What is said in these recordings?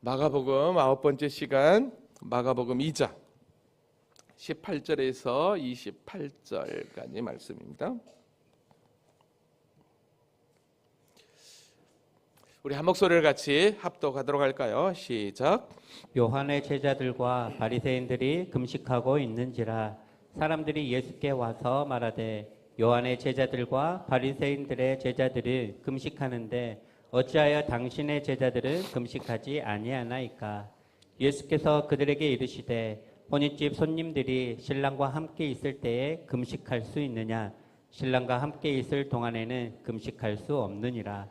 마가복음 9번째 시간, 마가복음 2장 18절에서 28절까지 말씀입니다. 우리 한 목소리를 같이 합독하도록 할까요? 시작. 요한의 제자들과 바리새인들이 금식하고 있는지라 사람들이 예수께 와서 말하되 요한의 제자들과 바리새인들의 제자들이 금식하는데 어찌하여 당신의 제자들은 금식하지 아니하나이까? 예수께서 그들에게 이르시되 혼인집 손님들이 신랑과 함께 있을 때에 금식할 수 있느냐? 신랑과 함께 있을 동안에는 금식할 수 없느니라.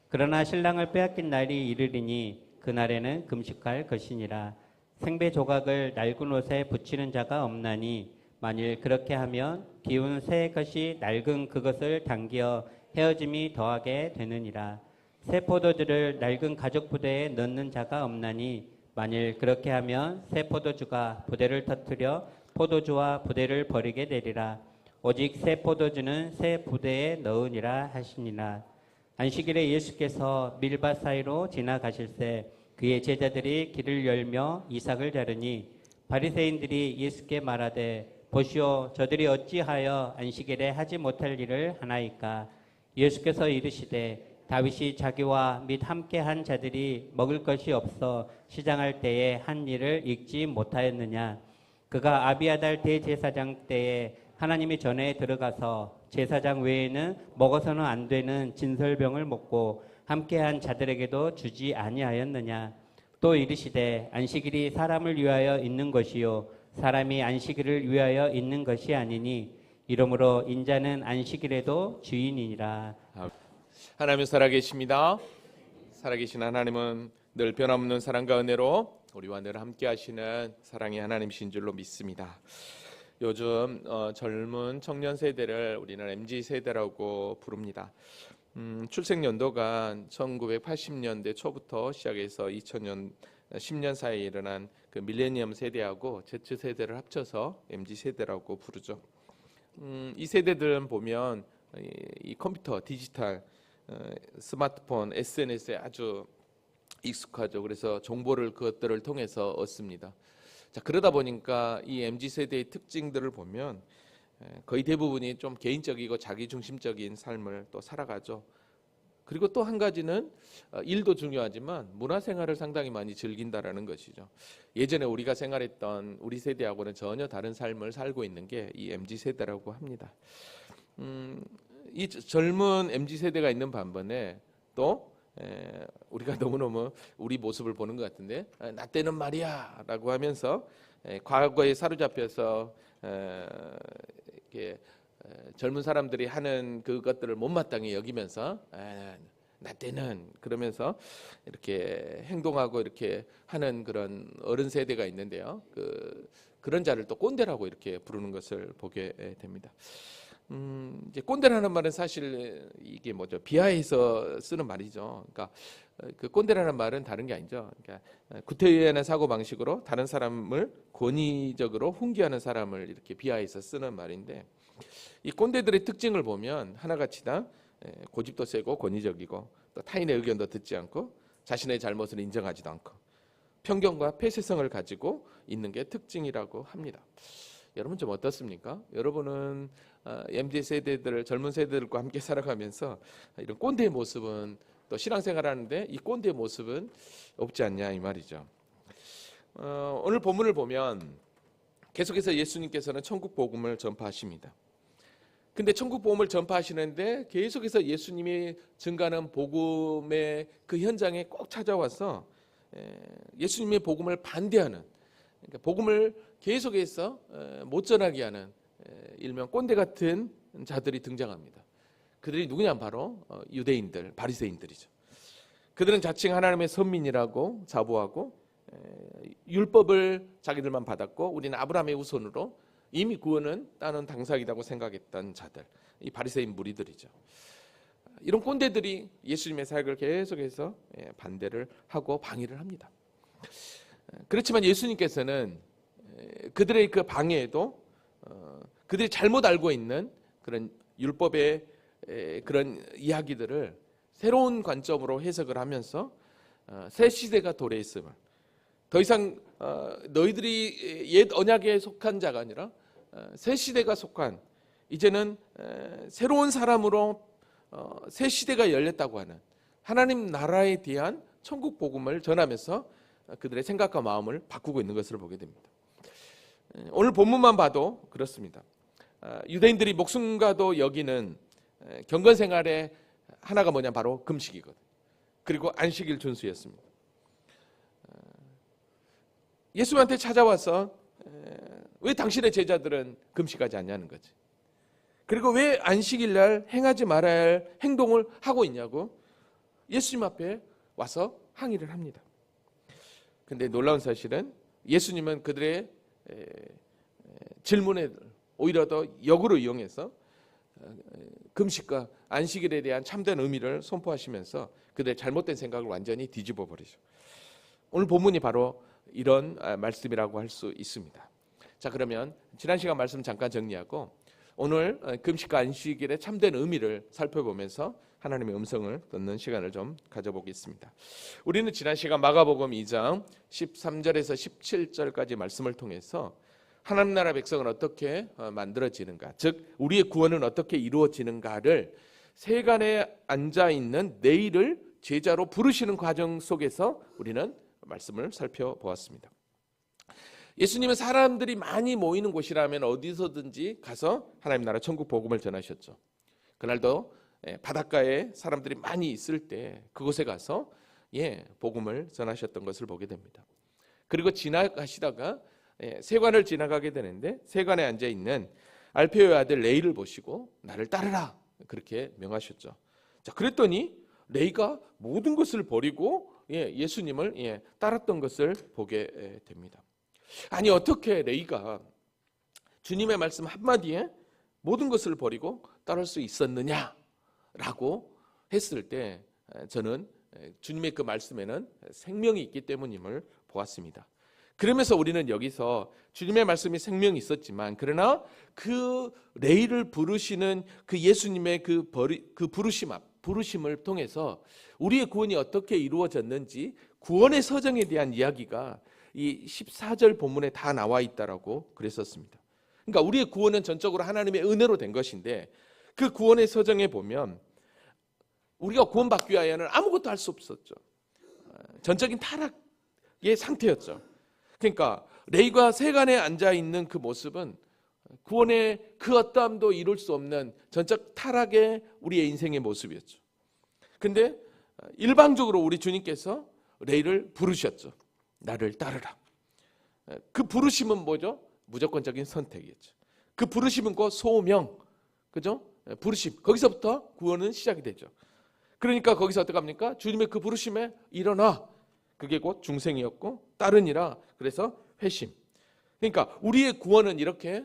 그러나 신랑을 빼앗긴 날이 이르리니 그날에는 금식할 것이니라. 생배 조각을 낡은 옷에 붙이는 자가 없나니 만일 그렇게 하면 기운 새 것이 낡은 그것을 당겨 헤어짐이 더하게 되느니라. 새 포도주를 낡은 가죽 부대에 넣는 자가 없나니 만일 그렇게 하면 새 포도주가 부대를 터뜨려 포도주와 부대를 버리게 되리라. 오직 새 포도주는 새 부대에 넣으니라 하시니라. 안식일에 예수께서 밀밭 사이로 지나가실새 그의 제자들이 길을 열며 이삭을 자르니 바리새인들이 예수께 말하되 보시오, 저들이 어찌하여 안식일에 하지 못할 일을 하나이까? 예수께서 이르시되 다윗이 자기와 및 함께한 자들이 먹을 것이 없어 시장할 때에 한 일을 읽지 못하였느냐? 그가 아비아달 대제사장 때에 하나님이 전에 들어가서 제사장 외에는 먹어서는 안 되는 진설병을 먹고 함께한 자들에게도 주지 아니하였느냐? 또 이르시되 안식일이 사람을 위하여 있는 것이요 사람이 안식일을 위하여 있는 것이 아니니 이러므로 인자는 안식일에도 주인이니라. 하나님 살아계십니다. 살아계신 하나님은 늘 변함없는 사랑과 은혜로 우리와 늘 함께 하시는 사랑의 하나님이신 줄로 믿습니다. 요즘 젊은 청년 세대를 우리는 MZ세대라고 부릅니다. 출생 연도가 1980년대 초부터 시작해서 2000년 10년 사이에 일어난 그 밀레니엄 세대하고 Z세대를 합쳐서 MZ세대라고 부르죠. 이 세대들은 보면 이 컴퓨터, 디지털, 스마트폰, SNS에 아주 익숙하죠. 그래서 정보를 그것들을 통해서 얻습니다. 자, 그러다 보니까 이 MZ세대의 특징들을 보면 거의 대부분이 좀 개인적이고 자기중심적인 삶을 또 살아가죠. 그리고 또 한 가지는 일도 중요하지만 문화생활을 상당히 많이 즐긴다라는 것이죠. 예전에 우리가 생활했던 우리 세대하고는 전혀 다른 삶을 살고 있는 게 이 MZ세대라고 합니다. 이 젊은 MZ세대가 있는 반면에 또 우리가 너무너무 우리 모습을 보는 것 같은데 나 때는 말이야 라고 하면서 과거에 사로잡혀서 이렇게 젊은 사람들이 하는 그것들을 못마땅히 여기면서 나 때는 그러면서 이렇게 행동하고 이렇게 하는 그런 어른 세대가 있는데요. 그런 자를 또 꼰대라고 이렇게 부르는 것을 보게 됩니다. 이제 꼰대라는 말은 사실 이게 뭐죠? 비하해서 쓰는 말이죠. 그러니까 그 꼰대라는 말은 다른 게 아니죠. 그러니까 구태의연한 사고 방식으로 다른 사람을 권위적으로 훈계하는 사람을 이렇게 비하해서 쓰는 말인데, 이 꼰대들의 특징을 보면 하나같이 다 고집도 세고 권위적이고 또 타인의 의견도 듣지 않고 자신의 잘못을 인정하지도 않고 편견과 폐쇄성을 가지고 있는 게 특징이라고 합니다. 여러분 좀 어떻습니까? 여러분은 MZ 젊은 세대들과 함께 살아가면서 이런 꼰대의 모습은 또 신앙생활하는데 이 꼰대의 모습은 없지 않냐 이 말이죠. 오늘 본문을 보면 계속해서 예수님께서는 천국 복음을 전파하십니다. 근데 천국 복음을 전파하시는데 계속해서 예수님이 증가하는 복음의 그 현장에 꼭 찾아와서 예수님의 복음을 반대하는, 그러니까 복음을 계속해서 못 전하게 하는 일명 꼰대 같은 자들이 등장합니다. 그들이 누구냐? 바로 유대인들, 바리새인들이죠. 그들은 자칭 하나님의 선민이라고 자부하고 율법을 자기들만 받았고 우리는 아브라함의 후손으로 이미 구원은 따는 당사이라고 생각했던 자들, 이 바리새인 무리들이죠. 이런 꼰대들이 예수님의 사역을 계속해서 반대를 하고 방해를 합니다. 그렇지만 예수님께서는 그들의 그 방해에도 그들이 잘못 알고 있는 그런 율법의 그런 이야기들을 새로운 관점으로 해석을 하면서 새 시대가 도래했음을, 더 이상 너희들이 옛 언약에 속한 자가 아니라 새 시대가 속한, 이제는 새로운 사람으로 새 시대가 열렸다고 하는 하나님 나라에 대한 천국 복음을 전하면서 그들의 생각과 마음을 바꾸고 있는 것을 보게 됩니다. 오늘 본문만 봐도 그렇습니다. 유대인들이 목숨과도 여기는 경건 생활의 하나가 뭐냐, 바로 금식이거든요. 그리고 안식일 준수였습니다. 예수님한테 찾아와서 왜 당신의 제자들은 금식하지 않냐는 거지. 그리고 왜 안식일 날 행하지 말아야 할 행동을 하고 있냐고 예수님 앞에 와서 항의를 합니다. 근데 놀라운 사실은 예수님은 그들의 질문에 오히려 더 역으로 이용해서 금식과 안식일에 대한 참된 의미를 선포하시면서 그들의 잘못된 생각을 완전히 뒤집어 버리죠. 오늘 본문이 바로 이런 말씀이라고 할 수 있습니다. 자, 그러면 지난 시간 말씀 잠깐 정리하고 오늘 금식과 안식일의 참된 의미를 살펴보면서 하나님의 음성을 듣는 시간을 좀 가져보겠습니다. 우리는 지난 시간 마가복음 2장 13절에서 17절까지 말씀을 통해서 하나님 나라 백성은 어떻게 만들어지는가, 즉 우리의 구원은 어떻게 이루어지는가를 세간에 앉아있는 내일을 제자로 부르시는 과정 속에서 우리는 말씀을 살펴보았습니다. 예수님은 사람들이 많이 모이는 곳이라면 어디서든지 가서 하나님 나라 천국 복음을 전하셨죠. 그날도 바닷가에 사람들이 많이 있을 때 그곳에 가서 복음을 전하셨던 것을 보게 됩니다. 그리고 지나가시다가 세관을 지나가게 되는데 세관에 앉아있는 알페오의 아들 레이를 보시고 나를 따르라, 그렇게 명하셨죠. 자, 그랬더니 레이가 모든 것을 버리고 예수님을 따랐던 것을 보게 됩니다. 아니, 어떻게 레이가 주님의 말씀 한마디에 모든 것을 버리고 따를 수 있었느냐라고 했을 때 저는 주님의 그 말씀에는 생명이 있기 때문임을 보았습니다. 그러면서 우리는 여기서 주님의 말씀이 생명이 있었지만 그러나 그 레이를 부르시는 그 예수님의 그 부르심을 통해서 우리의 구원이 어떻게 이루어졌는지 구원의 서정에 대한 이야기가 이 14절 본문에 다 나와 있다라고 그랬었습니다. 그러니까 우리의 구원은 전적으로 하나님의 은혜로 된 것인데 그 구원의 서정에 보면 우리가 구원받기 위하여는 아무것도 할 수 없었죠. 전적인 타락의 상태였죠. 그러니까 레이가 세간에 앉아있는 그 모습은 구원의 그 어떠함도 이룰 수 없는 전적 타락의 우리의 인생의 모습이었죠. 근데 일방적으로 우리 주님께서 레이를 부르셨죠. 나를 따르라. 그 부르심은 뭐죠? 무조건적인 선택이었죠. 그 부르심은 곧 소명, 그죠? 부르심. 거기서부터 구원은 시작이 되죠. 그러니까 거기서 어떻게 합니까? 주님의 그 부르심에 일어나. 그게 곧 중생이었고 따르니라. 그래서 회심. 그러니까 우리의 구원은 이렇게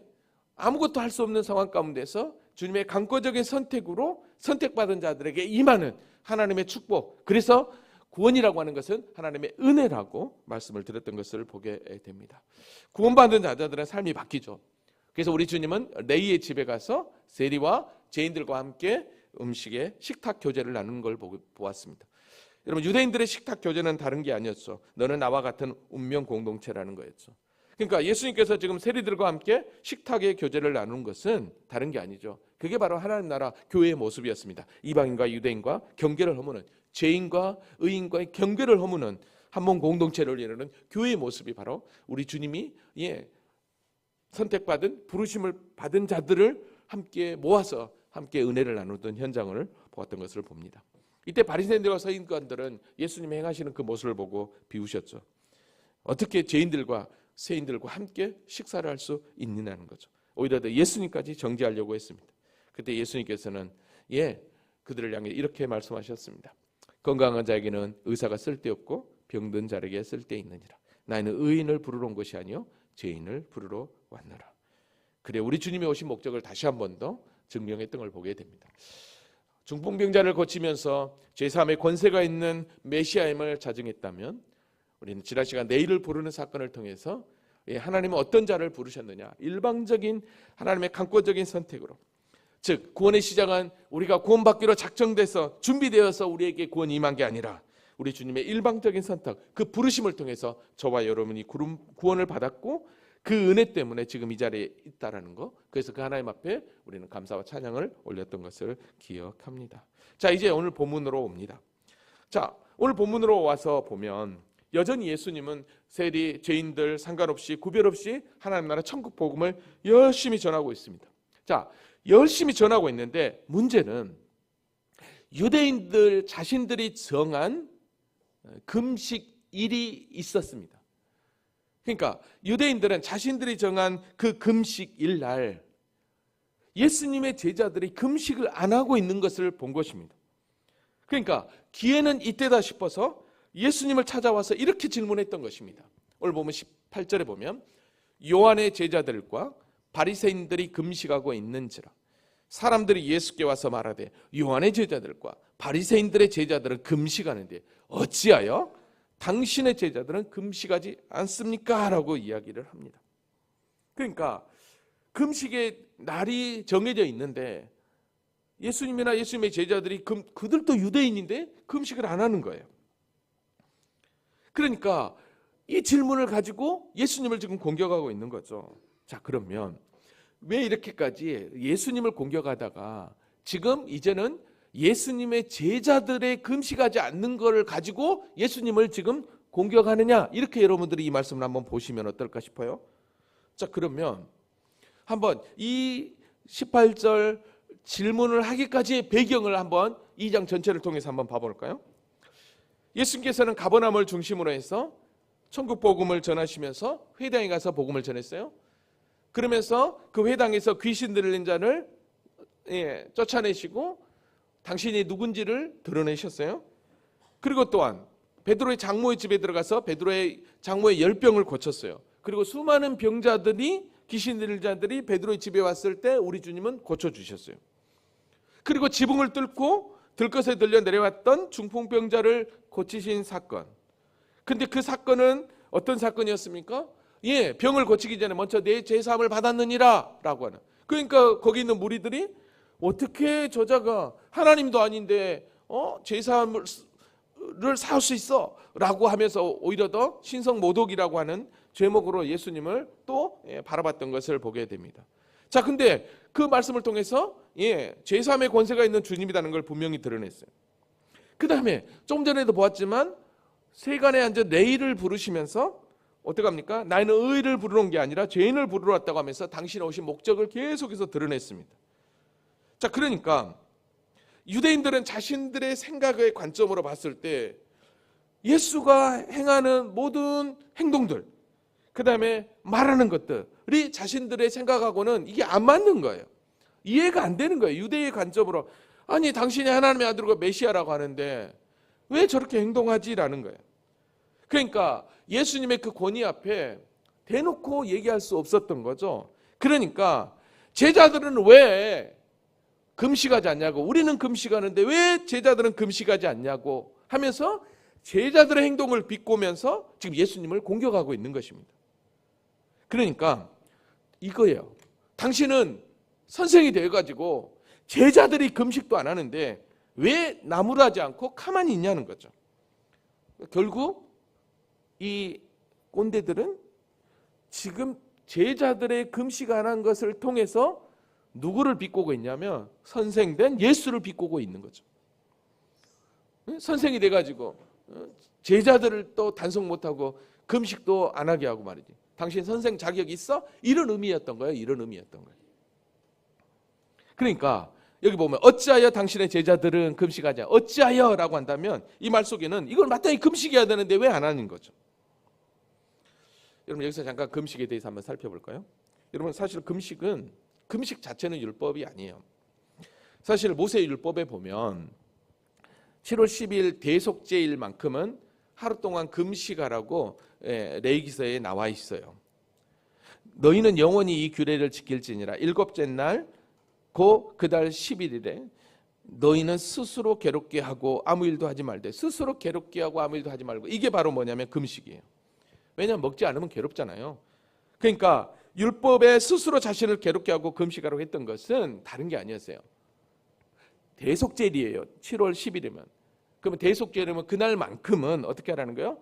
아무것도 할 수 없는 상황 가운데서 주님의 강권적인 선택으로 선택받은 자들에게 임하는 하나님의 축복. 그래서 구원이라고 하는 것은 하나님의 은혜라고 말씀을 드렸던 것을 보게 됩니다. 구원받은 자들은 삶이 바뀌죠. 그래서 우리 주님은 레이의 집에 가서 세리와 죄인들과 함께 음식의 식탁 교제를 나누는 걸 보았습니다. 여러분, 유대인들의 식탁 교제는 다른 게 아니었죠. 너는 나와 같은 운명 공동체라는 거였죠. 그러니까 예수님께서 지금 세리들과 함께 식탁의 교제를 나누는 것은 다른 게 아니죠. 그게 바로 하나님 나라 교회의 모습이었습니다. 이방인과 유대인과 경계를 허무는, 죄인과 의인과의 경계를 허무는 한 몸 공동체를 이루는 교회의 모습이 바로 우리 주님이 선택받은 부르심을 받은 자들을 함께 모아서 함께 은혜를 나누던 현장을 보았던 것을 봅니다. 이때 바리새인들과 서기관들은 예수님이 행하시는 그 모습을 보고 비우셨죠. 어떻게 죄인들과 세인들과 함께 식사를 할 수 있느냐는 거죠. 오히려 더 예수님까지 정죄하려고 했습니다. 그때 예수님께서는 그들을 향해 이렇게 말씀하셨습니다. 건강한 자에게는 의사가 쓸데없고 병든 자에게 쓸데있느니라. 나는 의인을 부르러 온 것이 아니요 죄인을 부르러 왔노라. 그래, 우리 주님이 오신 목적을 다시 한 번 더 증명했던 걸 보게 됩니다. 중풍병자를 고치면서 제3의 권세가 있는 메시아임을 자증했다면 우리는 지난 시간 내일을 부르는 사건을 통해서 하나님은 어떤 자를 부르셨느냐, 일방적인 하나님의 강권적인 선택으로, 즉 구원의 시작은 우리가 구원받기로 작정돼서 준비되어서 우리에게 구원이 임한 게 아니라 우리 주님의 일방적인 선택, 그 부르심을 통해서 저와 여러분이 구원을 받았고 그 은혜 때문에 지금 이 자리에 있다라는 거. 그래서 그 하나님 앞에 우리는 감사와 찬양을 올렸던 것을 기억합니다. 자, 이제 오늘 본문으로 옵니다. 자, 오늘 본문으로 와서 보면 여전히 예수님은 세리, 죄인들 상관없이 구별 없이 하나님 나라 천국 복음을 열심히 전하고 있습니다. 자, 열심히 전하고 있는데 문제는 유대인들 자신들이 정한 금식일이 있었습니다. 그러니까 유대인들은 자신들이 정한 그 금식일 날 예수님의 제자들이 금식을 안 하고 있는 것을 본 것입니다. 그러니까 기회는 이때다 싶어서 예수님을 찾아와서 이렇게 질문했던 것입니다. 오늘 보면 18절에 보면 요한의 제자들과 바리새인들이 금식하고 있는지라 사람들이 예수께 와서 말하되 요한의 제자들과 바리새인들의 제자들은 금식하는데 어찌하여 당신의 제자들은 금식하지 않습니까? 라고 이야기를 합니다. 그러니까 금식의 날이 정해져 있는데 예수님이나 예수님의 제자들이 그들도 유대인인데 금식을 안 하는 거예요. 그러니까 이 질문을 가지고 예수님을 지금 공격하고 있는 거죠. 자, 그러면 왜 이렇게까지 예수님을 공격하다가 지금 이제는 예수님의 제자들의 금식하지 않는 것을 가지고 예수님을 지금 공격하느냐, 이렇게 여러분들이 이 말씀을 한번 보시면 어떨까 싶어요. 자, 그러면 한번 이 18절 질문을 하기까지의 배경을 한번 2장 전체를 통해서 한번 봐볼까요? 예수님께서는 가버나움을 중심으로 해서 천국 복음을 전하시면서 회당에 가서 복음을 전했어요. 그러면서 그 회당에서 귀신 들린 자를 쫓아내시고 당신이 누군지를 드러내셨어요. 그리고 또한 베드로의 장모의 집에 들어가서 베드로의 장모의 열병을 고쳤어요. 그리고 수많은 병자들이, 귀신 들린 자들이 베드로의 집에 왔을 때 우리 주님은 고쳐주셨어요. 그리고 지붕을 뚫고 들것에 들려 내려왔던 중풍병자를 고치신 사건. 근데 그 사건은 어떤 사건이었습니까? 병을 고치기 전에 먼저 내 제사함을 받았느니라 라고 하는. 그러니까 거기 있는 무리들이 어떻게 저자가 하나님도 아닌데 제사함을 사올 수 있어 라고 하면서 오히려 더 신성모독이라고 하는 제목으로 예수님을 또 바라봤던 것을 보게 됩니다. 자, 근데 그 말씀을 통해서 제사함의 권세가 있는 주님이라는 걸 분명히 드러냈어요. 그 다음에 좀 전에도 보았지만 세간에 앉아 내일을 부르시면서 어떡합니까? 나는 의를 부르러 온 게 아니라 죄인을 부르러 왔다고 하면서 당신이 오신 목적을 계속해서 드러냈습니다. 자, 그러니까 유대인들은 자신들의 생각의 관점으로 봤을 때 예수가 행하는 모든 행동들, 그 다음에 말하는 것들이 자신들의 생각하고는 이게 안 맞는 거예요. 이해가 안 되는 거예요. 유대의 관점으로. 아니, 당신이 하나님의 아들과 메시아라고 하는데 왜 저렇게 행동하지라는 거예요. 그러니까 예수님의 그 권위 앞에 대놓고 얘기할 수 없었던 거죠. 그러니까 제자들은 왜 금식하지 않냐고, 우리는 금식하는데 왜 제자들은 금식하지 않냐고 하면서 제자들의 행동을 비꼬면서 지금 예수님을 공격하고 있는 것입니다. 그러니까 이거예요. 당신은 선생이 되어가지고 제자들이 금식도 안 하는데 왜 나무라지 않고 가만히 있냐는 거죠. 결국 이 꼰대들은 지금 제자들의 금식 안 한 것을 통해서 누구를 비꼬고 있냐면 선생된 예수를 비꼬고 있는 거죠. 선생이 돼가지고 제자들을 또 단속 못하고 금식도 안 하게 하고 말이지. 당신 선생 자격 있어? 이런 의미였던 거예요. 이런 의미였던 거예요. 그러니까 여기 보면 어찌하여 당신의 제자들은 금식하지 않냐. 어찌하여 라고 한다면 이 말 속에는 이걸 마땅히 금식해야 되는데 왜 안 하는 거죠. 여러분 여기서 잠깐 금식에 대해서 한번 살펴볼까요? 여러분 사실 금식 자체는 율법이 아니에요. 사실 모세 율법에 보면 7월 10일 대속죄일만큼은 하루 동안 금식하라고 레위기서에 나와 있어요. 너희는 영원히 이 규례를 지킬지니라. 일곱째 날 그 달 11일에 너희는 스스로 괴롭게 하고 아무 일도 하지 말되. 스스로 괴롭게 하고 아무 일도 하지 말고. 이게 바로 뭐냐면 금식이에요. 왜냐하면 먹지 않으면 괴롭잖아요. 그러니까 율법에 스스로 자신을 괴롭게 하고 금식하라고 했던 것은 다른 게 아니었어요. 대속죄일이에요. 7월 10일이면. 그러면 대속죄라면 그날만큼은 어떻게 하라는 거예요?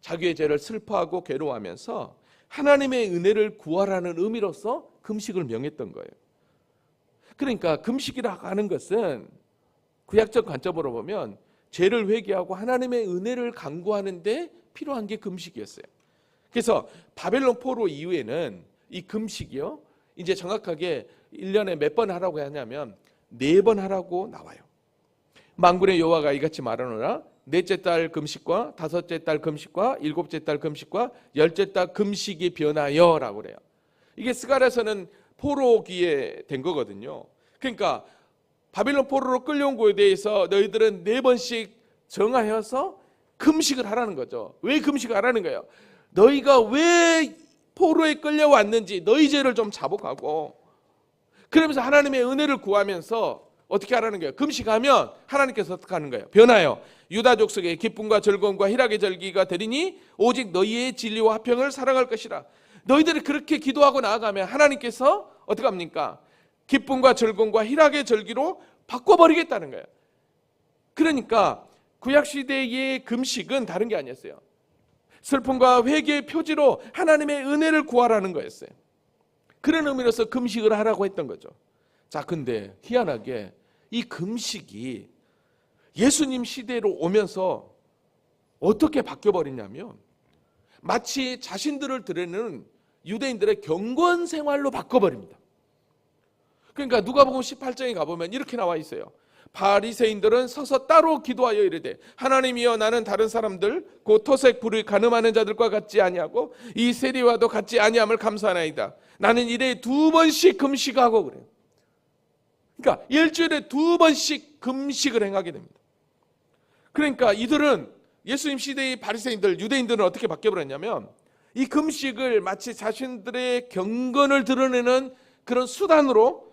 자기의 죄를 슬퍼하고 괴로워하면서 하나님의 은혜를 구하라는 의미로서 금식을 명했던 거예요. 그러니까 금식이라고 하는 것은 구약적 관점으로 보면 죄를 회개하고 하나님의 은혜를 간구하는 데 필요한 게 금식이었어요. 그래서 바벨론 포로 이후에는 이 금식이요, 이제 정확하게 1년에 몇 번 하라고 하냐면 4번 하라고 나와요. 만군의 여호와가 이같이 말하노라. 넷째 달 금식과 다섯째 달 금식과 일곱째 달 금식과 열째 달 금식이 변하여라고 그래요. 이게 스가랴서는 포로기에 된 거거든요. 그러니까 바빌론 포로로 끌려온 거에 대해서 너희들은 4번씩 정하여서 금식을 하라는 거죠. 왜 금식을 하라는 거예요? 너희가 왜 포로에 끌려왔는지 너희 죄를 좀 자복하고, 그러면서 하나님의 은혜를 구하면서 어떻게 하라는 거예요? 금식하면 하나님께서 어떻게 하는 거예요? 변하여 유다 족속의 기쁨과 즐거움과 희락의 절기가 되리니 오직 너희의 진리와 화평을 사랑할 것이라. 너희들이 그렇게 기도하고 나아가면 하나님께서 어떻게 합니까? 기쁨과 즐거움과 희락의 절기로 바꿔버리겠다는 거예요. 그러니까 구약시대의 금식은 다른 게 아니었어요. 슬픔과 회개의 표지로 하나님의 은혜를 구하라는 거였어요. 그런 의미로서 금식을 하라고 했던 거죠. 자, 근데 희한하게 이 금식이 예수님 시대로 오면서 어떻게 바뀌어버리냐면 마치 자신들을 드러내는 유대인들의 경건 생활로 바꿔버립니다. 그러니까 누가복음 18장에 가보면 이렇게 나와 있어요. 바리새인들은 서서 따로 기도하여 이르되 하나님이여, 나는 다른 사람들 곧 토색 불의 가늠하는 자들과 같지 아니하고 이 세리와도 같지 아니함을 감사하나이다. 나는 일에 2번씩 금식하고 그래요. 그러니까 일주일에 2번씩 금식을 행하게 됩니다. 그러니까 이들은 예수님 시대의 바리새인들, 유대인들은 어떻게 바뀌어버렸냐면 이 금식을 마치 자신들의 경건을 드러내는 그런 수단으로,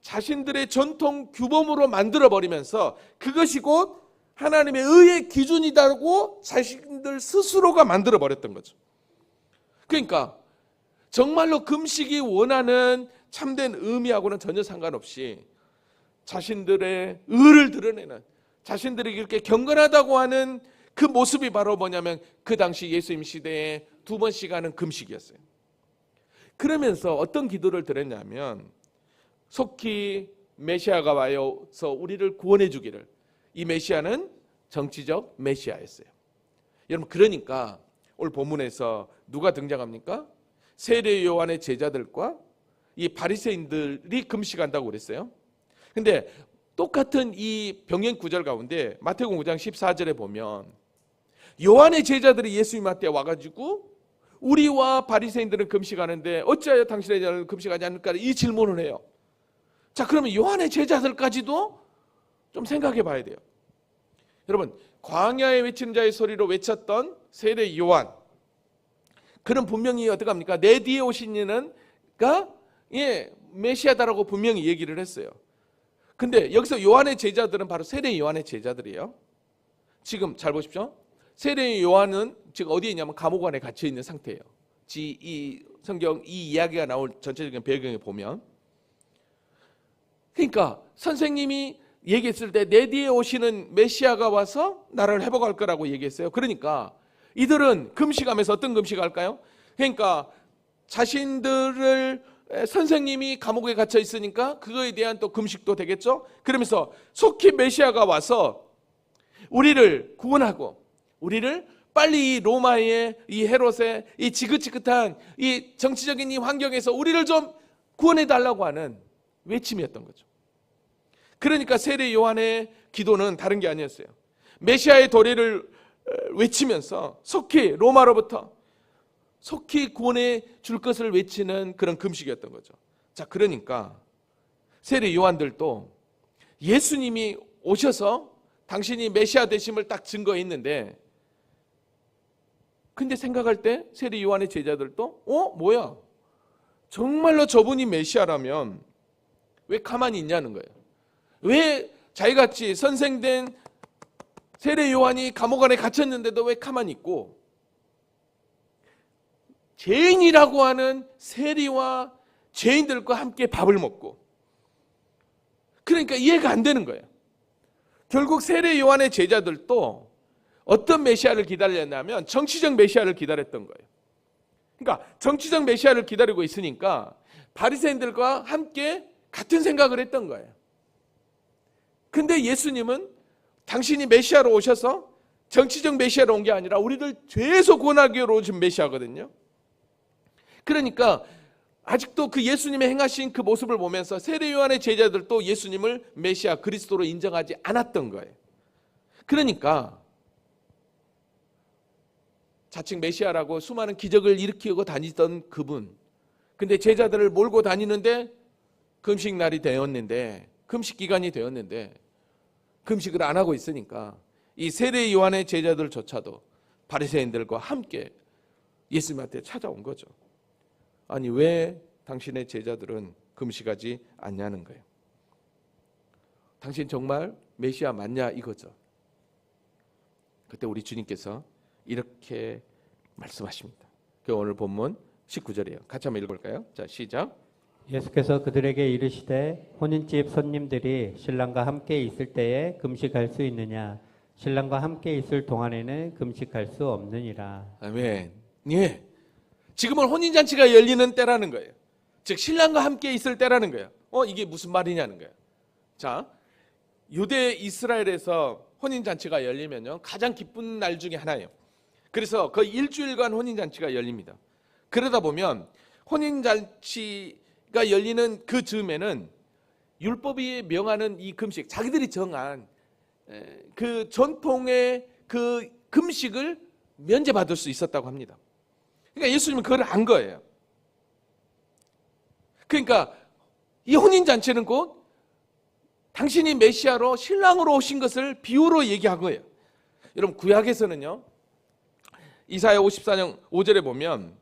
자신들의 전통 규범으로 만들어버리면서 그것이 곧 하나님의 의의 기준이라고 자신들 스스로가 만들어버렸던 거죠. 그러니까 정말로 금식이 원하는 참된 의미하고는 전혀 상관없이 자신들의 의를 드러내는, 자신들이 그렇게 경건하다고 하는 그 모습이 바로 뭐냐면 그 당시 예수님 시대에 2번씩 하는 금식이었어요. 그러면서 어떤 기도를 드렸냐면 속히 메시아가 와서 우리를 구원해 주기를. 이 메시아는 정치적 메시아였어요. 여러분, 그러니까 오늘 본문에서 누가 등장합니까? 세례 요한의 제자들과 이 바리새인들이 금식한다고 그랬어요. 근데 똑같은 이 병행 구절 가운데 마태복음 5장 14절에 보면 요한의 제자들이 예수님한테 와가지고 우리와 바리새인들은 금식하는데 어찌하여 당신의 제자는 금식하지 않을까, 이 질문을 해요. 자, 그러면 요한의 제자들까지도 좀 생각해 봐야 돼요. 여러분, 광야에 외치는 자의 소리로 외쳤던 세례 요한, 그는 분명히 어떻게 합니까? 내 뒤에 오신 이는 메시아다라고 분명히 얘기를 했어요. 근데 여기서 요한의 제자들은 바로 세례 요한의 제자들이에요. 지금 잘 보십시오. 세례 요한은 지금 어디에 있냐면 감옥 안에 갇혀 있는 상태예요. 이 성경 이 이야기가 나올 전체적인 배경에 보면, 그러니까 선생님이 얘기했을 때 내 뒤에 오시는 메시아가 와서 나를 회복할 거라고 얘기했어요. 그러니까 이들은 금식하면서 어떤 금식할까요? 그러니까 자신들을 선생님이 감옥에 갇혀 있으니까 그거에 대한 또 금식도 되겠죠. 그러면서 속히 메시아가 와서 우리를 구원하고 우리를 빨리 이 로마의 이 헤롯의 이 지긋지긋한 이 정치적인 이 환경에서 우리를 좀 구원해 달라고 하는 외침이었던 거죠. 그러니까 세례 요한의 기도는 다른 게 아니었어요. 메시아의 도래를 외치면서 속히 로마로부터 속히 구원해 줄 것을 외치는 그런 금식이었던 거죠. 자, 그러니까 세례 요한들도 예수님이 오셔서 당신이 메시아 되심을 딱 증거했는데, 근데 생각할 때 세례 요한의 제자들도 뭐야? 정말로 저분이 메시아라면 왜 가만히 있냐는 거예요. 왜 자기같이 선생된 세례 요한이 감옥 안에 갇혔는데도 왜 가만히 있고 죄인이라고 하는 세리와 죄인들과 함께 밥을 먹고, 그러니까 이해가 안 되는 거예요. 결국 세례 요한의 제자들도 어떤 메시아를 기다렸냐면 정치적 메시아를 기다렸던 거예요. 그러니까 정치적 메시아를 기다리고 있으니까 바리새인들과 함께 같은 생각을 했던 거예요. 근데 예수님은 당신이 메시아로 오셔서 정치적 메시아로 온 게 아니라 우리들 죄에서 구원하기 위해 오신 메시아거든요. 그러니까 아직도 그 예수님의 행하신 그 모습을 보면서 세례 요한의 제자들도 예수님을 메시아 그리스도로 인정하지 않았던 거예요. 그러니까 자칭 메시아라고 수많은 기적을 일으키고 다니던 그분, 근데 제자들을 몰고 다니는데 금식 날이 되었는데, 금식 기간이 되었는데 금식을 안 하고 있으니까 이 세례 요한의 제자들조차도 바리새인들과 함께 예수님한테 찾아온 거죠. 아니 왜 당신의 제자들은 금식하지 않냐는 거예요. 당신 정말 메시아 맞냐 이거죠. 그때 우리 주님께서 이렇게 말씀하십니다. 그 오늘 본문 19절이에요. 같이 한번 읽어볼까요? 자, 시작. 예수께서 그들에게 이르시되 혼인집 손님들이 신랑과 함께 있을 때에 금식할 수 있느냐? 신랑과 함께 있을 동안에는 금식할 수 없느니라. 아멘. 예. 지금은 혼인잔치가 열리는 때라는 거예요. 즉 신랑과 함께 있을 때라는 거예요. 이게 무슨 말이냐는 거예요. 자, 유대 이스라엘에서 혼인잔치가 열리면요 가장 기쁜 날 중에 하나예요. 그래서 거의 일주일간 혼인잔치가 열립니다. 그러다 보면 혼인잔치가 열리는 그 즈음에는 율법이 명하는 이 금식, 자기들이 정한 그 전통의 그 금식을 면제받을 수 있었다고 합니다. 그러니까 예수님은 그걸 안 거예요. 그러니까 이 혼인잔치는 곧 당신이 메시아로 신랑으로 오신 것을 비유로 얘기한 거예요. 여러분 구약에서는요 이사야 54장 5절에 보면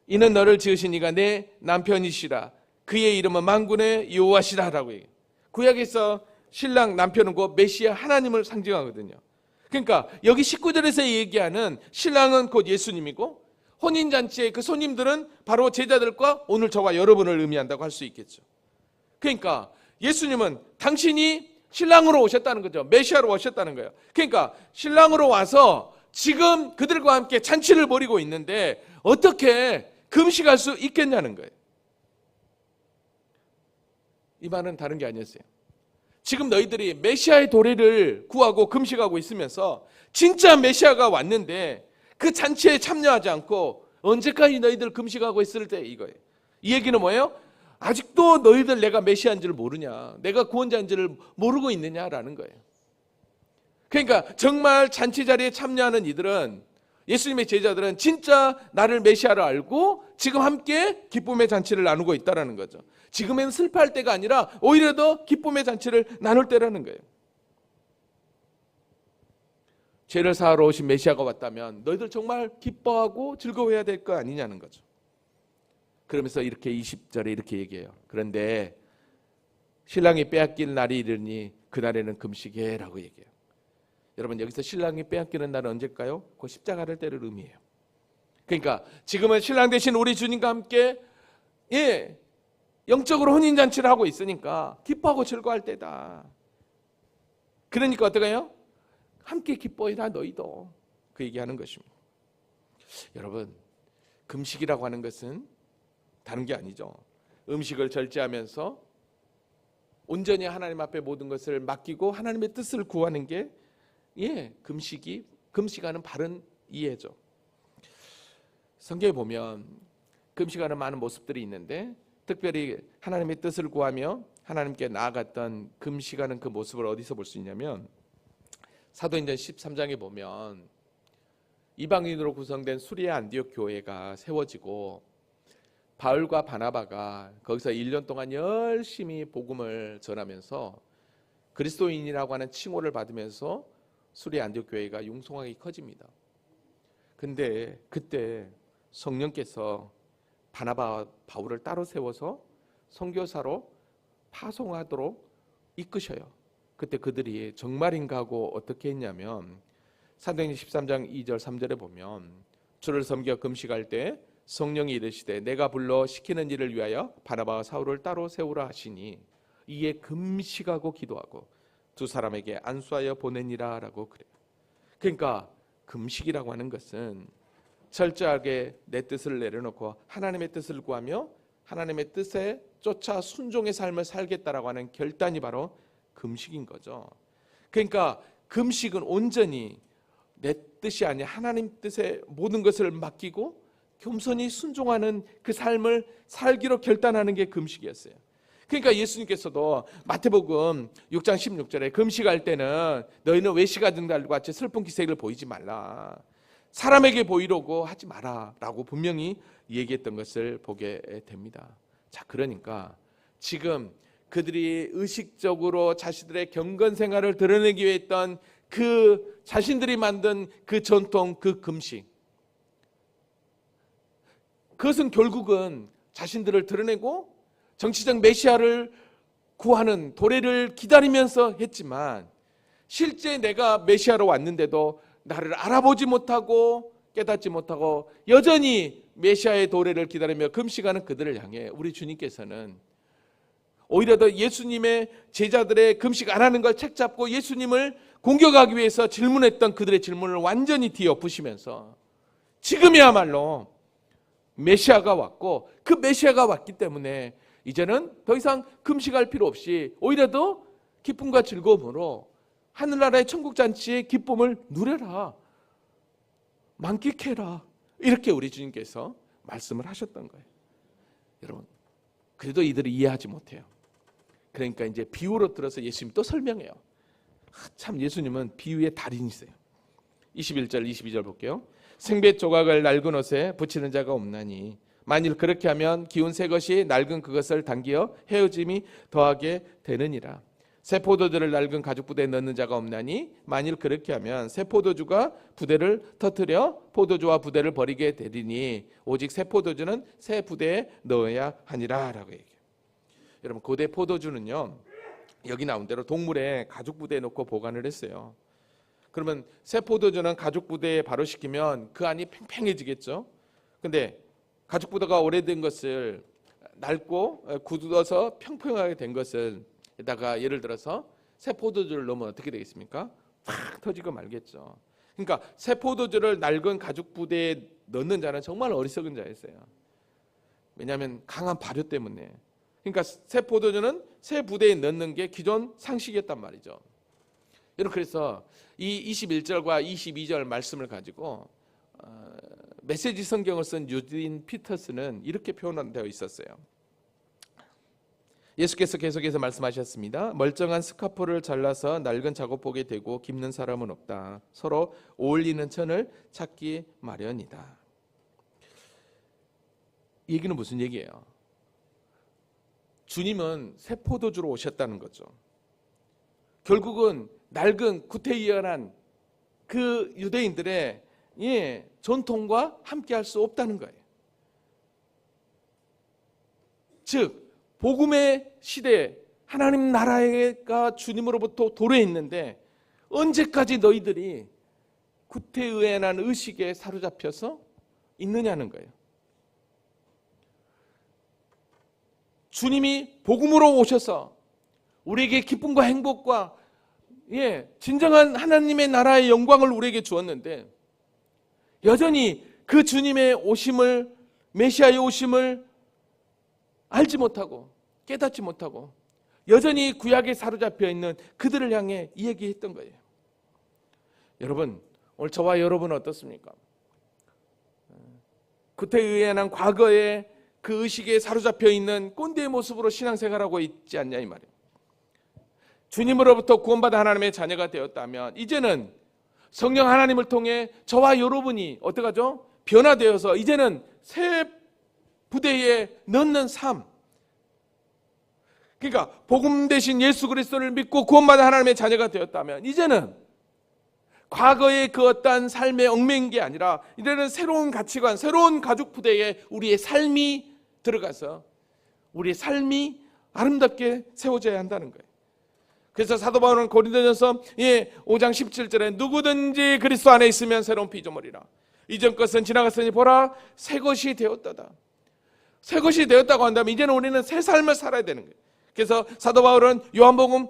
이는 너를 지으신 이가 내 남편이시라 그의 이름은 만군의 여호와시라 라고 얘기해요. 구약에서 신랑 남편은 곧 메시아 하나님을 상징하거든요. 그러니까 여기 19절에서 얘기하는 신랑은 곧 예수님이고 혼인잔치의 그 손님들은 바로 제자들과 오늘 저와 여러분을 의미한다고 할 수 있겠죠. 그러니까 예수님은 당신이 신랑으로 오셨다는 거죠. 메시아로 오셨다는 거예요. 그러니까 신랑으로 와서 지금 그들과 함께 잔치를 벌이고 있는데 어떻게 금식할 수 있겠냐는 거예요. 이 말은 다른 게 아니었어요. 지금 너희들이 메시아의 도래를 구하고 금식하고 있으면서 진짜 메시아가 왔는데 그 잔치에 참여하지 않고 언제까지 너희들 금식하고 있을 때 이거예요. 이 얘기는 뭐예요? 아직도 너희들 내가 메시아인지를 모르냐, 내가 구원자인지를 모르고 있느냐라는 거예요. 그러니까 정말 잔치 자리에 참여하는 이들은, 예수님의 제자들은 진짜 나를 메시아로 알고 지금 함께 기쁨의 잔치를 나누고 있다는 거죠. 지금은 슬퍼할 때가 아니라 오히려 더 기쁨의 잔치를 나눌 때라는 거예요. 죄를 사하러 오신 메시아가 왔다면 너희들 정말 기뻐하고 즐거워해야 될 거 아니냐는 거죠. 그러면서 이렇게 20절에 이렇게 얘기해요. 그런데 신랑이 빼앗길 날이 이르니 그날에는 금식해라고 얘기해요. 여러분 여기서 신랑이 빼앗기는 날은 언제일까요? 그 십자가를 때를 의미해요. 그러니까 지금은 신랑 되신 우리 주님과 함께 영적으로 혼인잔치를 하고 있으니까 기뻐하고 즐거워할 때다. 그러니까 어떡해요? 함께 기뻐해라 너희도. 그 얘기하는 것입니다. 여러분 금식이라고 하는 것은 다른 게 아니죠. 음식을 절제하면서 온전히 하나님 앞에 모든 것을 맡기고 하나님의 뜻을 구하는 게 금식하는 바른 이해죠. 성경에 보면 금식하는 많은 모습들이 있는데 특별히 하나님의 뜻을 구하며 하나님께 나아갔던 금식하는 그 모습을 어디서 볼 수 있냐면 사도행전 13장에 보면 이방인으로 구성된 수리아 안디옥 교회가 세워지고 바울과 바나바가 거기서 1년 동안 열심히 복음을 전하면서 그리스도인이라고 하는 칭호를 받으면서 수리아 안디옥 교회가 융성하게 커집니다. 근데 그때 성령께서 바나바와 바울을 따로 세워서 선교사로 파송하도록 이끄셔요. 그때 그들이 정말인가 하고 어떻게 했냐면 사도행전 13장 2절 3절에 보면 주를 섬겨 금식할 때 성령이 이르시되 내가 불러 시키는 일을 위하여 바나바와 사울을 따로 세우라 하시니 이에 금식하고 기도하고 두 사람에게 안수하여 보내니라 라고 그래요. 그러니까 금식이라고 하는 것은 철저하게 내 뜻을 내려놓고 하나님의 뜻을 구하며 하나님의 뜻에 쫓아 순종의 삶을 살겠다라고 하는 결단이 바로 금식인 거죠. 그러니까 금식은 온전히 내 뜻이 아니라 하나님 뜻에 모든 것을 맡기고 겸손히 순종하는 그 삶을 살기로 결단하는 게 금식이었어요. 그러니까 예수님께서도 마태복음 6장 16절에 금식할 때는 너희는 외식하던 같이 슬픈 기색을 보이지 말라. 사람에게 보이려고 하지 마라 라고 분명히 얘기했던 것을 보게 됩니다. 자, 그러니까 지금 그들이 의식적으로 자신들의 경건 생활을 드러내기 위해 했던 그 자신들이 만든 그 전통, 그 금식, 그것은 결국은 자신들을 드러내고 정치적 메시아를 구하는 도래를 기다리면서 했지만 실제 내가 메시아로 왔는데도 나를 알아보지 못하고 깨닫지 못하고 여전히 메시아의 도래를 기다리며 금식하는 그들을 향해 우리 주님께서는 오히려 더 예수님의 제자들의 금식 안 하는 걸 책잡고 예수님을 공격하기 위해서 질문했던 그들의 질문을 완전히 뒤엎으시면서 지금이야말로 메시아가 왔고 그 메시아가 왔기 때문에 이제는 더 이상 금식할 필요 없이 오히려 더 기쁨과 즐거움으로 하늘나라의 천국잔치의 기쁨을 누려라, 만끽해라, 이렇게 우리 주님께서 말씀을 하셨던 거예요. 여러분, 그래도 이들이 이해하지 못해요. 그러니까 이제 비유로 들어서 예수님이 또 설명해요. 참 예수님은 비유의 달인이세요. 21절 22절 볼게요. 생배 조각을 낡은 옷에 붙이는 자가 없나니 만일 그렇게 하면 기운 새 것이 낡은 그것을 당기어 헤어짐이 더하게 되느니라. 새 포도주를 낡은 가죽 부대에 넣는 자가 없나니 만일 그렇게 하면 새 포도주가 부대를 터뜨려 포도주와 부대를 버리게 되리니 오직 새 포도주는 새 부대에 넣어야 하니라 라고 얘기해요. 여러분, 고대 포도주는요, 여기 나온 대로 동물의 가죽 부대에 넣고 보관을 했어요. 그러면 새 포도주는 가죽 부대에 바로 식히면 그 안이 팽팽해지겠죠. 근데 가죽 부대가 오래된 것을 낡고 굳어서 평평하게 된 것을 에다가 예를 들어서 새 포도주를 넣으면 어떻게 되겠습니까? 팍 터지고 말겠죠. 그러니까 새 포도주를 낡은 가죽 부대에 넣는 자는 정말 어리석은 자였어요. 왜냐하면 강한 발효 때문에. 그러니까 새 포도주는 새 부대에 넣는 게 기존 상식이었단 말이죠. 여러분, 그래서 이 21절과 22절 말씀을 가지고 메시지 성경을 쓴 유딘 피터스는 이렇게 표현되어 있었어요. 예수께서 계속해서 말씀하셨습니다. 멀쩡한 스카프를 잘라서 낡은 작업복에 대고 깁는 사람은 없다. 서로 어울리는 천을 찾기 마련이다. 이 얘기는 무슨 얘기예요? 주님은 새 포도주로 오셨다는 거죠. 결국은 낡은 구태의연한 그 유대인들의 전통과 함께할 수 없다는 거예요. 즉 복음의 시대에 하나님 나라가 주님으로부터 도래했는데 언제까지 너희들이 구태의연한 의식에 사로잡혀서 있느냐는 거예요. 주님이 복음으로 오셔서 우리에게 기쁨과 행복과 진정한 하나님의 나라의 영광을 우리에게 주었는데 여전히 그 주님의 오심을, 메시아의 오심을 알지 못하고 깨닫지 못하고 여전히 구약에 사로잡혀 있는 그들을 향해 이 얘기했던 거예요. 여러분, 오늘 저와 여러분은 어떻습니까? 구태의연한 과거에 그 의식에 사로잡혀 있는 꼰대의 모습으로 신앙생활하고 있지 않냐 이 말이에요. 주님으로부터 구원받아 하나님의 자녀가 되었다면 이제는 성령 하나님을 통해 저와 여러분이 어떡하죠? 변화되어서 이제는 새 부대에 넣는 삶, 그러니까 복음 대신 예수 그리스도를 믿고 구원받아 하나님의 자녀가 되었다면 이제는 과거의 그 어떠한 삶에 얽매인 게 아니라 이제는 새로운 가치관, 새로운 가죽 부대에 우리의 삶이 들어가서 우리의 삶이 아름답게 세워져야 한다는 거예요. 그래서 사도 바울은 고린도전서 5장 17절에 누구든지 그리스도 안에 있으면 새로운 피조물이라. 이전 것은 지나갔으니 보라 새 것이 되었다다. 새 것이 되었다고 한다면 이제는 우리는 새 삶을 살아야 되는 거예요. 그래서 사도 바울은 요한복음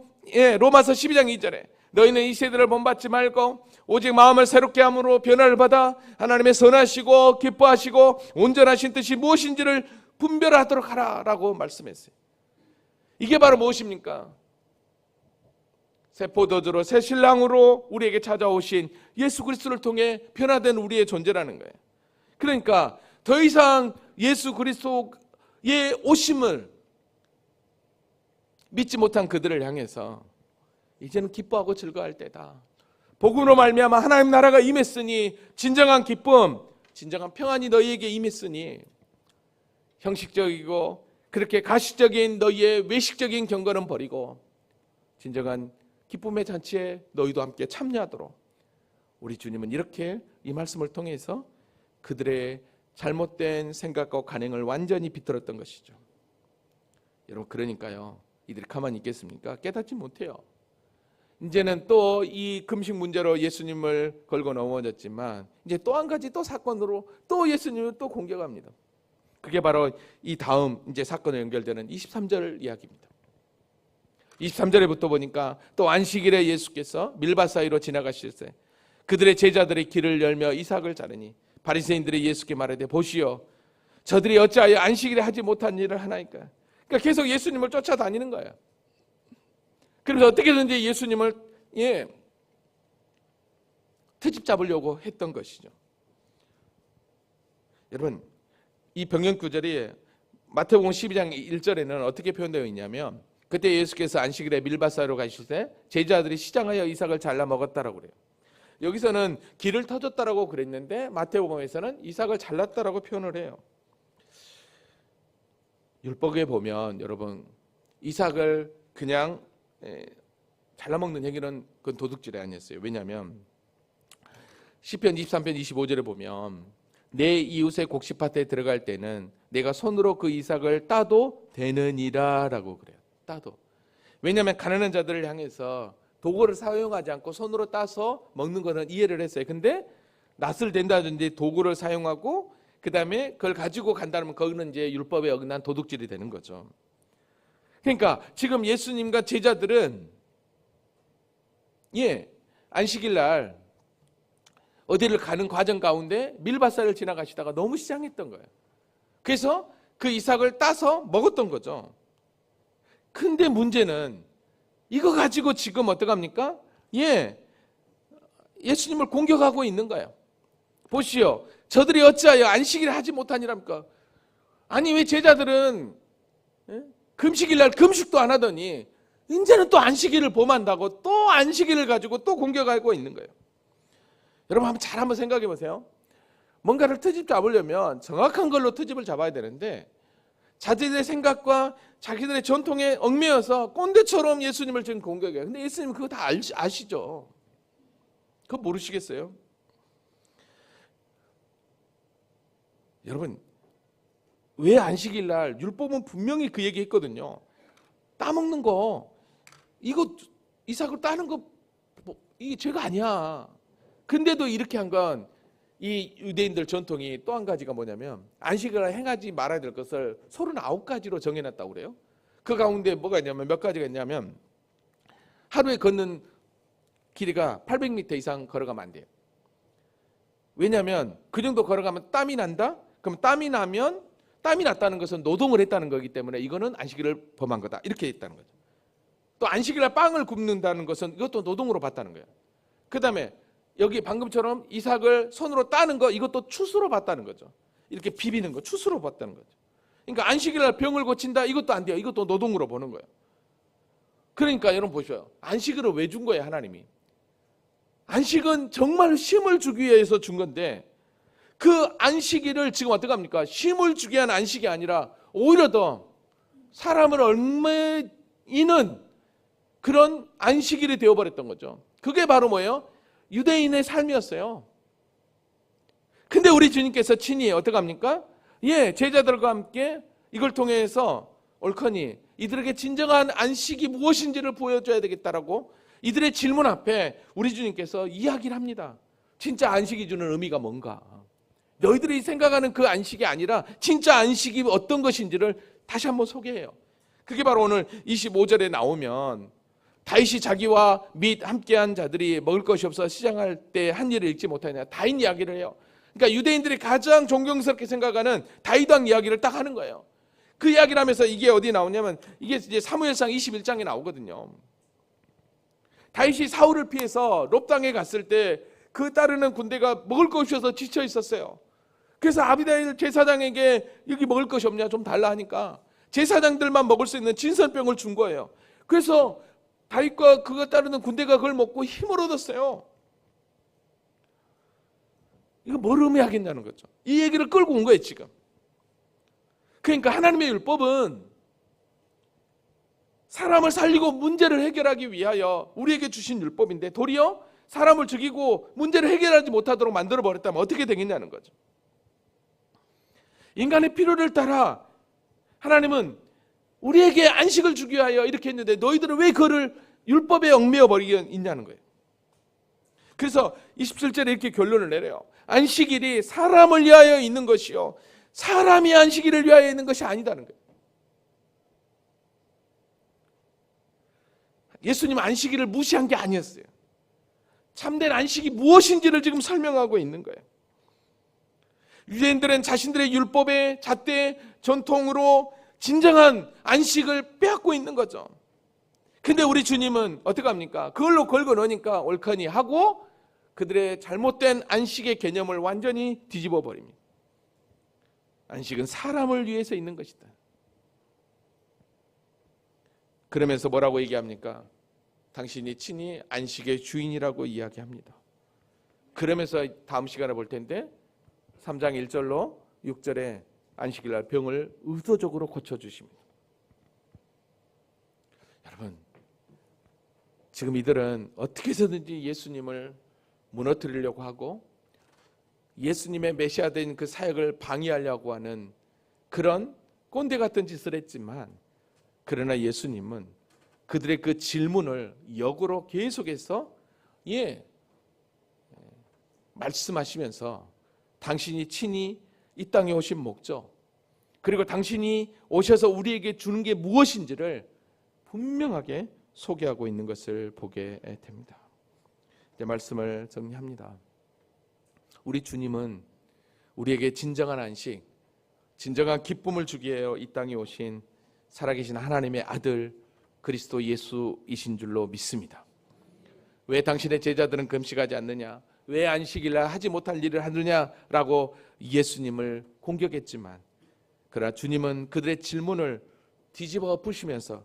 로마서 12장 2절에 너희는 이 세대를 본받지 말고 오직 마음을 새롭게 함으로 변화를 받아 하나님의 선하시고 기뻐하시고 온전하신 뜻이 무엇인지를 분별하도록 하라라고 말씀했어요. 이게 바로 무엇입니까? 새 포도주로 새 신랑으로 우리에게 찾아오신 예수 그리스도를 통해 변화된 우리의 존재라는 거예요. 그러니까 더 이상 예수 그리스도의 오심을 믿지 못한 그들을 향해서 이제는 기뻐하고 즐거워할 때다. 복음으로 말미암아 하나님 나라가 임했으니 진정한 기쁨, 진정한 평안이 너희에게 임했으니 형식적이고 그렇게 가식적인 너희의 외식적인 경건은 버리고 진정한 기쁨의 잔치에 너희도 함께 참여하도록 우리 주님은 이렇게 이 말씀을 통해서 그들의 잘못된 생각과 관행을 완전히 비틀었던 것이죠. 여러분, 그러니까요, 이들이 가만히 있겠습니까? 깨닫지 못해요. 이제는 또 이 금식 문제로 예수님을 걸고 넘어졌지만 이제 또 한 가지 또 사건으로 또 예수님을 또 공격합니다. 그게 바로 이 다음 이제 사건에 연결되는 23절 이야기입니다. 23절에부터 보니까 또 안식일에 예수께서 밀밭 사이로 지나가실 때 그들의 제자들의 길을 열며 이삭을 자르니 바리새인들이 예수께 말하되 보시오 저들이 어찌하여 안식일에 하지 못한 일을 하나이까. 그러니까 계속 예수님을 쫓아다니는 거예요. 그래서 어떻게든지 예수님을 트집 잡으려고 했던 것이죠. 여러분, 이 병영 구절이 마태복음 12장 1절에는 어떻게 표현되어 있냐면 그때 예수께서 안식일에 밀밭 사이로 가실 때 제자들이 시장하여 이삭을 잘라 먹었다라고 그래요. 여기서는 길을 터줬다라고 그랬는데 마태복음에서는 이삭을 잘랐다라고 표현을 해요. 율법에 보면 여러분 이삭을 그냥 잘라먹는 행위는 그건 도둑질이 아니었어요. 왜냐하면 시편 23편 25절에 보면 내 이웃의 곡식밭에 들어갈 때는 내가 손으로 그 이삭을 따도 되느니라 라고 그래요. 따도. 왜냐하면 가난한 자들을 향해서 도구를 사용하지 않고 손으로 따서 먹는 거는 이해를 했어요. 근데 낫을 댄다든지 도구를 사용하고 그 다음에 그걸 가지고 간다면 거기는 이제 율법에 어긋난 도둑질이 되는 거죠. 그러니까 지금 예수님과 제자들은 안식일 날 어디를 가는 과정 가운데 밀밭사를 지나가시다가 너무 시장했던 거예요. 그래서 그 이삭을 따서 먹었던 거죠. 근데 문제는 이거 가지고 지금 어떡합니까? 예수님을 공격하고 있는 거예요. 보시오. 저들이 어찌하여 안식일을 하지 못하니랍니까? 아니 왜 제자들은 금식일 날 금식도 안 하더니 이제는 또 안식일을 범한다고 또 안식일을 가지고 또 공격하고 있는 거예요. 여러분 잘 한번 생각해 보세요. 뭔가를 트집 잡으려면 정확한 걸로 트집을 잡아야 되는데 자기들의 생각과 자기들의 전통에 얽매여서 꼰대처럼 예수님을 지금 공격해요. 근데 예수님은 그거 다 아시죠? 그거 모르시겠어요? 여러분 왜 안식일 날 율법은 분명히 그 얘기 했거든요. 따먹는 거 이거 이삭을 따는 거 이게 죄가 아니야. 근데도 이렇게 한 건 이 유대인들 전통이 또 한 가지가 뭐냐면 안식일을 행하지 말아야 될 것을 39가지로 정해놨다고 그래요. 그 가운데 뭐가 있냐면 몇 가지가 있냐면 하루에 걷는 길이가 800m 이상 걸어가면 안 돼요. 왜냐하면 그 정도 걸어가면 땀이 난다? 그럼 땀이 났다는 것은 노동을 했다는 거기 때문에 이거는 안식일을 범한 거다. 이렇게 했다는 거죠. 또 안식일날 빵을 굽는다는 것은 이것도 노동으로 봤다는 거예요. 그 다음에 여기 방금처럼 이삭을 손으로 따는 거 이것도 추수로 봤다는 거죠. 이렇게 비비는 거 추수로 봤다는 거죠. 그러니까 안식일날 병을 고친다 이것도 안 돼요. 이것도 노동으로 보는 거예요. 그러니까 여러분 보셔요. 안식일을 왜 준 거예요 하나님이? 안식은 정말 쉼을 주기 위해서 준 건데 그 안식일을 지금 어떡합니까? 쉼을 주기 위한 안식이 아니라 오히려 더 사람을 얽매이는 그런 안식일이 되어버렸던 거죠. 그게 바로 뭐예요? 유대인의 삶이었어요. 근데 우리 주님께서 친히 어떡합니까? 제자들과 함께 이걸 통해서 옳거니 이들에게 진정한 안식이 무엇인지를 보여줘야 되겠다라고 이들의 질문 앞에 우리 주님께서 이야기를 합니다. 진짜 안식이 주는 의미가 뭔가? 너희들이 생각하는 그 안식이 아니라 진짜 안식이 어떤 것인지를 다시 한번 소개해요. 그게 바로 오늘 25절에 나오면 다윗이 자기와 및 함께한 자들이 먹을 것이 없어 시장할 때 한 일을 읽지 못하냐. 다윗 이야기를 해요. 그러니까 유대인들이 가장 존경스럽게 생각하는 다윗 왕 이야기를 딱 하는 거예요. 그 이야기를 하면서 이게 어디 나오냐면 이게 이제 사무엘상 21장에 나오거든요. 다윗이 사울을 피해서 롭당에 갔을 때 그 따르는 군대가 먹을 것이 없어서 지쳐 있었어요. 그래서 아비다일 제사장에게 여기 먹을 것이 없냐 좀 달라 하니까 제사장들만 먹을 수 있는 진설병을 준 거예요. 그래서 다윗과 그거 따르는 군대가 그걸 먹고 힘을 얻었어요. 이거 뭘 의미하겠냐는 거죠. 이 얘기를 끌고 온 거예요 지금. 그러니까 하나님의 율법은 사람을 살리고 문제를 해결하기 위하여 우리에게 주신 율법인데 도리어 사람을 죽이고 문제를 해결하지 못하도록 만들어버렸다면 어떻게 되겠냐는 거죠. 인간의 필요를 따라 하나님은 우리에게 안식을 주기 위하여 이렇게 했는데 너희들은 왜 그를 율법에 얽매여 버리게 있냐는 거예요. 그래서 27절에 이렇게 결론을 내려요. 안식일이 사람을 위하여 있는 것이요 사람이 안식일을 위하여 있는 것이 아니다는 거예요. 예수님 안식일을 무시한 게 아니었어요. 참된 안식이 무엇인지를 지금 설명하고 있는 거예요. 유대인들은 자신들의 율법의 잣대 전통으로 진정한 안식을 빼앗고 있는 거죠. 근데 우리 주님은 어떻게 합니까? 그걸로 걸고 넣으니까 옳거니 하고 그들의 잘못된 안식의 개념을 완전히 뒤집어 버립니다. 안식은 사람을 위해서 있는 것이다. 그러면서 뭐라고 얘기합니까? 당신이 친히 안식의 주인이라고 이야기합니다. 그러면서 다음 시간에 볼 텐데 3장 1절로 6절에 안식일 날 병을 의도적으로 고쳐주십니다. 여러분, 지금 이들은 어떻게 해서든지 예수님을 무너뜨리려고 하고 예수님의 메시아된 그 사역을 방해하려고 하는 그런 꼰대 같은 짓을 했지만 그러나 예수님은 그들의 그 질문을 역으로 계속해서 말씀하시면서 당신이 친히 이 땅에 오신 목적 그리고 당신이 오셔서 우리에게 주는 게 무엇인지를 분명하게 소개하고 있는 것을 보게 됩니다. 이제 말씀을 정리합니다. 우리 주님은 우리에게 진정한 안식, 진정한 기쁨을 주기 위하여 이 땅에 오신 살아계신 하나님의 아들 그리스도 예수이신 줄로 믿습니다. 왜 당신의 제자들은 금식하지 않느냐? 왜 안식일날 하지 못할 일을 하느냐라고 예수님을 공격했지만 그러나 주님은 그들의 질문을 뒤집어 푸시면서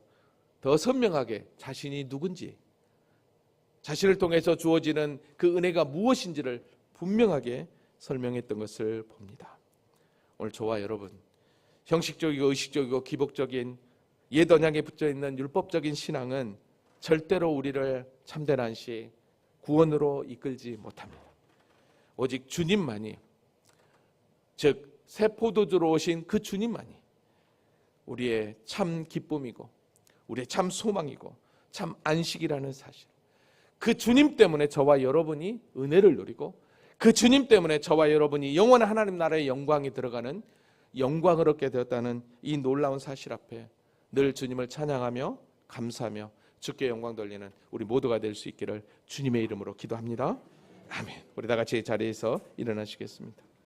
더 선명하게 자신이 누군지 자신을 통해서 주어지는 그 은혜가 무엇인지를 분명하게 설명했던 것을 봅니다. 오늘 저와 여러분 형식적이고 의식적이고 기복적인 옛 언약에 붙어있는 율법적인 신앙은 절대로 우리를 참된 안식, 구원으로 이끌지 못합니다. 오직 주님만이 즉 새 포도주로 오신 그 주님만이 우리의 참 기쁨이고 우리의 참 소망이고 참 안식이라는 사실 그 주님 때문에 저와 여러분이 은혜를 누리고 그 주님 때문에 저와 여러분이 영원한 하나님 나라의 영광이 들어가는 영광을 얻게 되었다는 이 놀라운 사실 앞에 늘 주님을 찬양하며 감사하며 주께 영광 돌리는 우리 모두가 될 수 있기를 주님의 이름으로 기도합니다. 아멘. 우리 다 같이 자리에서 일어나시겠습니다.